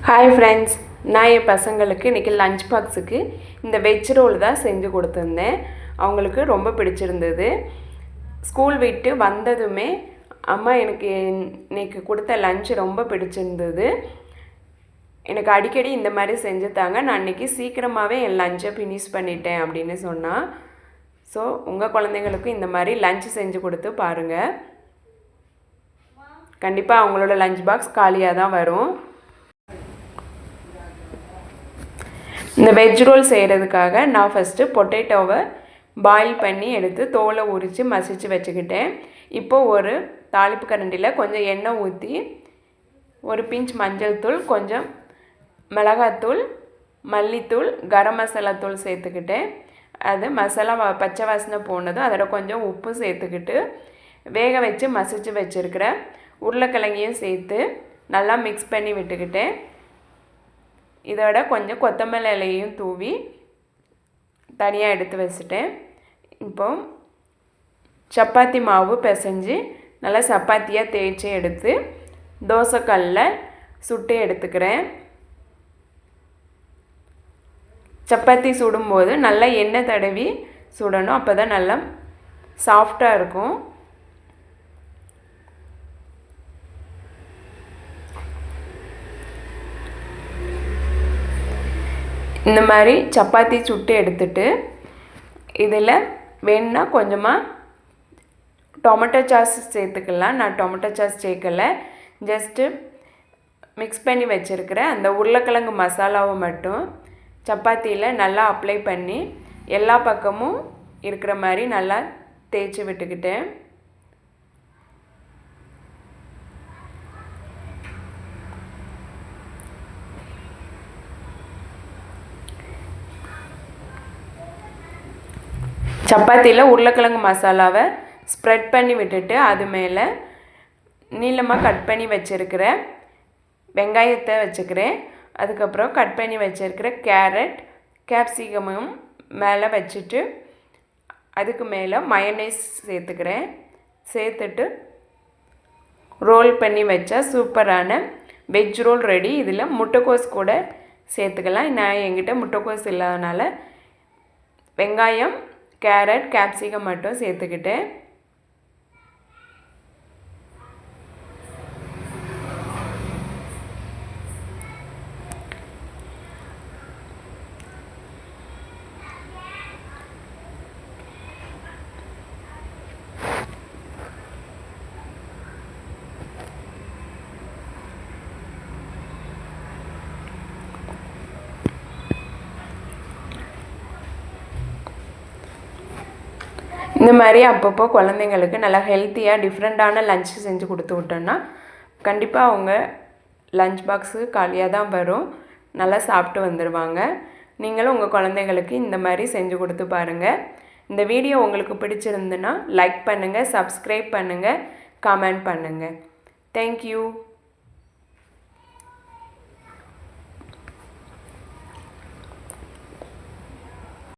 Hi friends, நான் என் பசங்களுக்கு இன்றைக்கி லஞ்ச் பாக்ஸுக்கு இந்த வெஜ் ரோல் தான் செஞ்சு கொடுத்துருந்தேன். அவங்களுக்கு ரொம்ப பிடிச்சிருந்தது. ஸ்கூல் விட்டு வந்ததுமே அம்மா எனக்கு இன்றைக்கி கொடுத்த லஞ்ச் ரொம்ப பிடிச்சிருந்தது, எனக்கு அடிக்கடி இந்த மாதிரி செஞ்சு தாங்க, நான் இன்றைக்கி சீக்கிரமாகவே என் லஞ்சை ஃபினிஷ் பண்ணிட்டேன் அப்படின்னு சொன்னான். ஸோ உங்கள் குழந்தைங்களுக்கும் இந்த மாதிரி லஞ்ச் செஞ்சு கொடுத்து பாருங்கள். கண்டிப்பாக அவங்களோட லஞ்ச் பாக்ஸ் காலியாக தான் வரும். இந்த வெஜ் ரோல் செய்கிறதுக்காக நான் ஃபஸ்ட்டு பொட்டேட்டோவை பாயில் பண்ணி எடுத்து தோலை உரித்து மசித்து வச்சுக்கிட்டேன். இப்போது ஒரு தாளிப்பு கரண்டியில் கொஞ்சம் எண்ணெய் ஊற்றி ஒரு பிஞ்ச் மஞ்சள் தூள், கொஞ்சம் மிளகாத்தூள், மல்லித்தூள், கரம் மசாலா தூள் சேர்த்துக்கிட்டேன். அது மசாலா பச்சை வாசனை போனதும் அதோட கொஞ்சம் உப்பு சேர்த்துக்கிட்டு வேக வச்சு மசித்து வச்சுருக்கிற உருளைக்கிழங்கையும் சேர்த்து நல்லா மிக்ஸ் பண்ணி விட்டுக்கிட்டேன். இதோட கொஞ்சம் கொத்தமல்லி இலையும் தூவி தனியாக எடுத்து வச்சுட்டேன். இப்போ சப்பாத்தி மாவு பிசைஞ்சு நல்லா சப்பாத்தியாக தேய்ச்சி எடுத்து தோசைக்கல்லில் சுட்டு எடுத்துக்கிறேன். சப்பாத்தி சுடும்போது நல்லா எண்ணெய் தடவி சுடணும், அப்போ தான் நல்லா சாஃப்டாக இருக்கும். இந்த மாதிரி சப்பாத்தி சுட்டு எடுத்துட்டு இதில் வேணுன்னா கொஞ்சமாக டொமேட்டோ சாஸ் சேர்த்துக்கலாம். நான் டொமேட்டோ சாஸ் சேர்க்கலை, ஜஸ்ட்டு மிக்ஸ் பண்ணி வச்சுருக்கிற அந்த உருளைக்கிழங்கு மசாலாவை மட்டும் சப்பாத்தியில் நல்லா அப்ளை பண்ணி எல்லா பக்கமும் இருக்கிற மாதிரி நல்லா தேய்ச்சி விட்டுக்கிட்டேன். சப்பாத்தியில் உருளைக்கிழங்கு மசாலாவை ஸ்ப்ரெட் பண்ணி விட்டுட்டு அது மேலே நீளமாக கட் பண்ணி வச்சுருக்கிற வெங்காயத்தை வச்சுக்கிறேன். அதுக்கப்புறம் கட் பண்ணி வச்சுருக்கிற கேரட், கேப்சிகமும் மேலே வச்சுட்டு அதுக்கு மேலே மயோனைஸ் சேர்த்துக்கிறேன். சேர்த்துட்டு ரோல் பண்ணி வச்சா சூப்பரான வெஜ் ரோல் ரெடி. இதில் முட்டைக்கோஸ் கூட சேர்த்துக்கலாம். நான் என்கிட்ட முட்டைக்கோஸ் இல்லாதனால வெங்காயம், கேரட், கேப்சிகம் மட்டும் சேர்த்துக்கிட்டேன். இந்த மாதிரி அப்பப்போ குழந்தைங்களுக்கு நல்லா ஹெல்த்தியாக டிஃப்ரெண்ட்டான லஞ்ச் செஞ்சு கொடுத்து விட்டோன்னா கண்டிப்பாக அவங்க லஞ்ச் பாக்ஸு காலியாக தான் வரும், நல்லா சாப்பிட்டு வந்துடுவாங்க. நீங்களும் உங்கள் குழந்தைங்களுக்கு இந்த மாதிரி செஞ்சு கொடுத்து பாருங்கள். இந்த வீடியோ உங்களுக்கு பிடிச்சிருந்துன்னா லைக் பண்ணுங்கள், சப்ஸ்கிரைப் பண்ணுங்கள், கமெண்ட் பண்ணுங்கள். தேங்க்யூ.